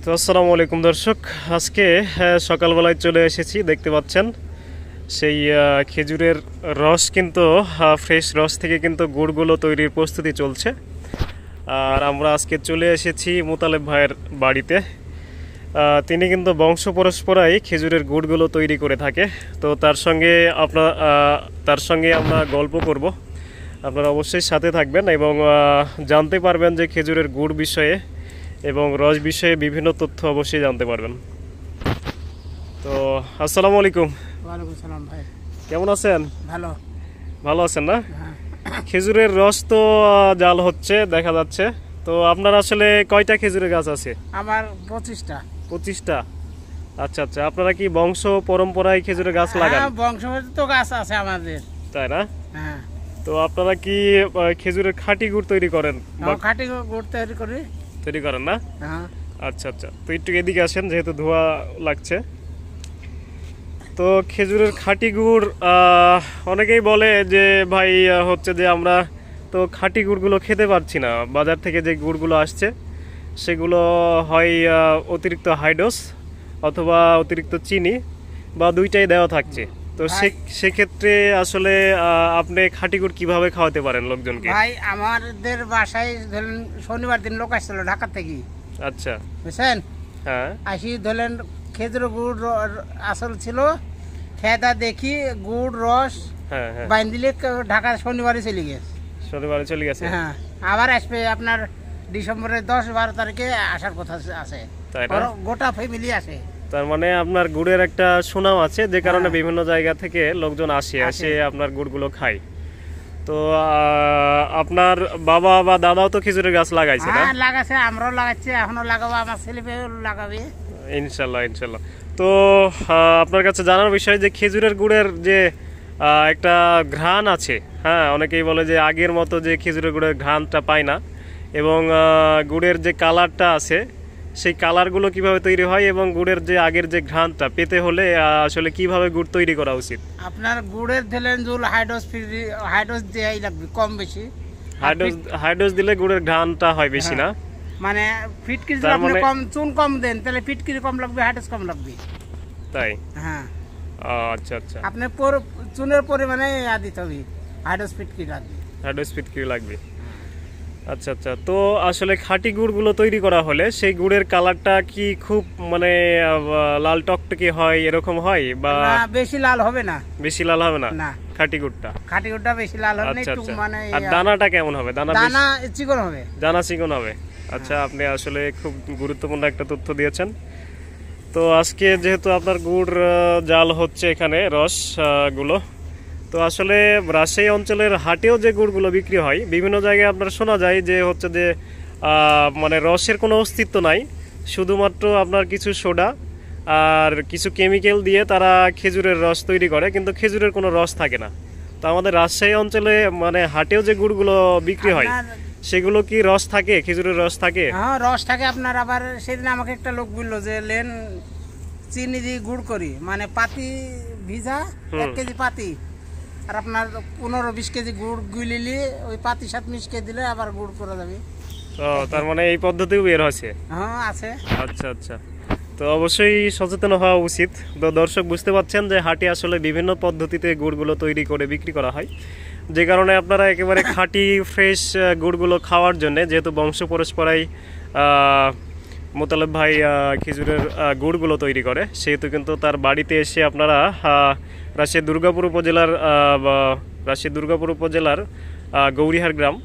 তো আসসালামু আলাইকুম দর্শক, আজকে সকালবেলায় চলে এসেছি। দেখতে পাচ্ছেন সেই খেজুরের রস কিন্তু ফ্রেশ রস থেকে কিন্তু গুড়গুলো তৈরির প্রস্তুতি চলছে। আর আমরা আজকে চলে এসেছি মোতালেব ভাইয়ের বাড়িতে। তিনি কিন্তু বংশ পরম্পরায় খেজুরের গুড়গুলো তৈরি করে থাকে। তো তার সঙ্গে আমরা গল্প করব। আপনারা অবশ্যই সাথে থাকবেন এবং জানতে পারবেন যে খেজুরের গুড় বিষয়ে এবং রস বিষয়ে বিভিন্ন তথ্য অবশ্যই জানতে পারবেন। তো আসসালামু আলাইকুম। ওয়ালাইকুম সালাম ভাই, কেমন আছেন? ভালো আছেন না? খেজুরের রস তো জাল হচ্ছে দেখা যাচ্ছে। তো আপনার আসলে কয়টা খেজুরের গাছ আছে? আমার 25টা। 25টা? আচ্ছা আচ্ছা, আপনারা কি বংশ পরম্পরায় খেজুরের গাছ লাগান? বংশগত তো গাছ আছে আমাদের। তাই না? হ্যাঁ। তো আপনারা কি খেজুরের খাঁটি গুড় তৈরি করেন? খাঁটি গুড় তৈরি করেন না? হ্যাঁ। আচ্ছা আচ্ছা, তো একটু এদিকে আসেন, যেহেতু ধোঁয়া লাগছে। তো খেজুরের খাঁটি গুড় অনেকেই বলে যে ভাই হচ্ছে যে আমরা তো খাঁটি গুড়গুলো খেতে পারছি না। বাজার থেকে যে গুড়গুলো আসছে সেগুলো হয় অতিরিক্ত হাইড্রোস অথবা অতিরিক্ত চিনি বা দুইটাই দেওয়া থাকছে। তো সেক্ষেত্রে আসলে আপনি খাঁটি গুড় কিভাবে খাওয়াতে পারেন লোকজনকে? ভাই আমাদের বাসায় ধরেন শনিবার দিন লোক আসছিল ঢাকা থেকে। আচ্ছা, বুঝছেন? হ্যাঁ। আসি ধরেন খেজুর গুড় আসল ছিল, খেদা দেখি গুড় রস বাইন দিলে ঢাকা শনিবারে চলে গেছে। হ্যাঁ, আবার আসবে আপনার ডিসেম্বরের 10-12 তারিখে আসার কথা আছে। গোটা ফ্যামিলি আসে। তার মানে আপনার গুড়ের একটা সুনাম আছে, যে কারণে বিভিন্ন জায়গা থেকে লোকজন আসে আপনার গুড়গুলো খায়। তো আপনার বাবা বা দাদাও তো খেজুরের গাছ লাগাইছে না? লাগাইছে, আমরাও লাগাচ্ছি, এখনো লাগাবো, আমার ছেলে লাগাবে ইনশাল্লাহ। তো আপনার কাছে জানার বিষয় যে খেজুরের গুড়ের যে একটা ঘ্রাণ আছে, হ্যাঁ, অনেকেই বলে যে আগের মতো যে খেজুরের গুড়ের ঘ্রাণটা পায় না, এবং গুড়ের যে কালারটা আছে সেই কালারগুলো কিভাবে তৈরি হয় এবং গুড়ের যে আগের যে ঘ্রাণটা পেতে হলে আসলে কিভাবে গুড় তৈরি করা উচিত? আপনার গুড়ের দিলেন জুল হাইড্রোস দেয়াই লাগবে, কম বেশি হাইড্রোস দিলে গুড়ের ঘ্রাণটা হয় বেশি না? মানে ফিটকিরি যদি আপনি কম চুন কম দেন তাহলে ফিটকিরি কম লাগবে, হাইড্রোস কম লাগবে। তাই? হ্যাঁ। আচ্ছা আচ্ছা, আপনি চুনের পরিমাণে দিতে হবে, হাইড্রোস ফিটকিরি লাগবে। আচ্ছা আচ্ছা, তো আসলে খাঁটি গুড়গুলো তৈরি করা হলে সেই গুড়ের কালারটা কি খুব মানে লাল টকটকে হয়, এরকম হয় বা বেশি লাল হবে না? বেশি লাল হবে না খাঁটি গুড়টা বেশি লাল হবে না, একটু মানে। আর দানাটা কেমন হবে? দানা চিকন হবে। দানা চিকন হবে। আচ্ছা, আপনি আসলে খুব গুরুত্বপূর্ণ একটা তথ্য দিয়েছেন। তো আজকে যেহেতু আপনার গুড় জাল হচ্ছে এখানে রস গুলো, তো আসলে রাজশাহী অঞ্চলের হাটেও যে গুড়গুলো বিক্রি হয় বিভিন্ন জায়গায় আপনার শোনা যায় যে হচ্ছে যে মানে রসের কোনো অস্তিত্ব নাই, শুধুমাত্র আপনার কিছু সোডা আর কিছু কেমিক্যাল দিয়ে তারা খেজুরের রস তৈরি করে, কিন্তু খেজুরের কোনো রস থাকে না। তো আমাদের রাজশাহী অঞ্চলে মানে হাটেও যে গুড়গুলো বিক্রি হয় সেগুলো কি রস থাকে, খেজুরের রস থাকে? হ্যাঁ, রস থাকে আপনার। আবার সেদিন আমাকে একটা লোক বললো যে লেন চিনি দিয়ে গুড় করি, মানে পাতি ভিজা 1 কেজি পাতি আর আপনার 15-20 কেজি গুড় গুলিলি ওই পাতির সাথে মিশিয়ে দিলে আবার গুড় করা যাবে। তার মানে এই পদ্ধতিও বের হয়েছে? হ্যাঁ, আছে। আচ্ছা আচ্ছা, তো অবশ্যই সচেতন হওয়া উচিত। তো দর্শক বুঝতে পারছেন যে হাটে আসলে বিভিন্ন পদ্ধতিতে গুড়গুলো তৈরি করে বিক্রি করা হয়, যে কারণে আপনারা একেবারে খাঁটি ফ্রেশ গুড়গুলো খাওয়ার জন্য, যেহেতু বংশ পরম্পরায় মোতালেব ভাই খেজুরের গুড়গুলো তৈরি করে, সেহেতু কিন্তু তার বাড়িতে এসে আপনারা রাজশাহী দুর্গাপুর উপজেলার গৌরিহার গ্রাম,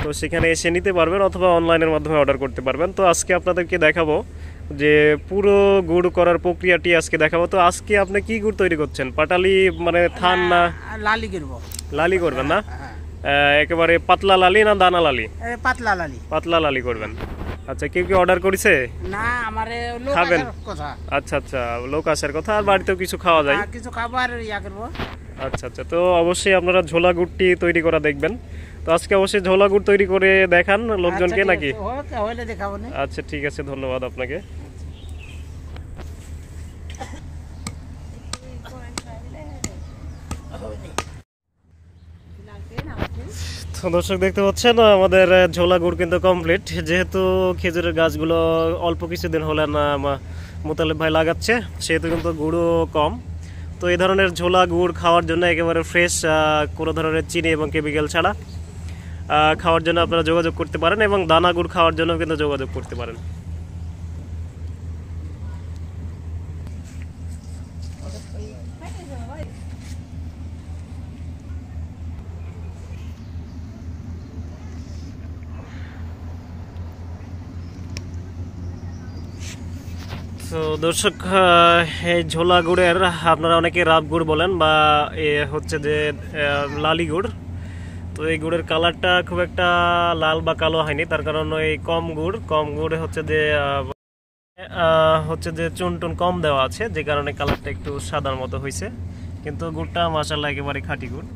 তো সেখানে এসে নিতে পারবেন অথবা অনলাইনের মাধ্যমে অর্ডার করতে পারবেন। তো আজকে আপনাদেরকে দেখাবো যে পুরো গুড় করার প্রক্রিয়াটি আজকে দেখাবো। তো আজকে আপনি কি গুড় তৈরি করছেন? পাটালি মানে থান না লালি করবেন না? একেবারে পাতলা লালি না দানা লালি? পাতলা লালি করবেন। আচ্ছা, কেউ কি অর্ডার করেছে? না, আমারে লোক খাবেন আসার কথা। আচ্ছা আচ্ছা, লোক আসার কথা, আর বাড়িতেও কিছু খাওয়া যায়, কিছু খাবার করব। আচ্ছা আচ্ছা, তো অবশ্যই আপনারা ঝোলা গুড়টি তৈরি করা দেখবেন। তো আজকে অবশ্যই ঝোলা গুড় তৈরি করে দেখান লোকজনকে নাকি? আচ্ছা ঠিক আছে, ধন্যবাদ আপনাকে। দর্শক দেখতে পাচ্ছেন আমাদের ঝোলা গুড় কিন্তু কমপ্লিট। যেহেতু খেজুরের গাছগুলো অল্প কিছুদিন হলে না মোতালেব ভাই লাগাচ্ছে, সেহেতু কিন্তু গুড়ও কম। তো এই ধরনের ঝোলা গুড় খাওয়ার জন্য একেবারে ফ্রেশ, কোনো ধরনের চিনি এবং কেমিক্যাল ছাড়া খাওয়ার জন্য আপনারা যোগাযোগ করতে পারেন, এবং দানা গুড় খাওয়ার জন্য কিন্তু যোগাযোগ করতে পারেন। তো দর্শক, এই ঝোলা গুড়ের আপনারা অনেকে রাব গুড় বলেন বা এ হচ্ছে যে লালি গুড়। তো এই গুড়ের কালারটা খুব একটা লাল বা কালো হয়নি, তার কারণ ওই কম গুড়ে হচ্ছে যে চুন টুন কম দেওয়া আছে, যে কারণে কালারটা একটু সাদার মতো হয়েছে। কিন্তু গুড়টা মাশাআল্লাহ একেবারে খাঁটি গুড়।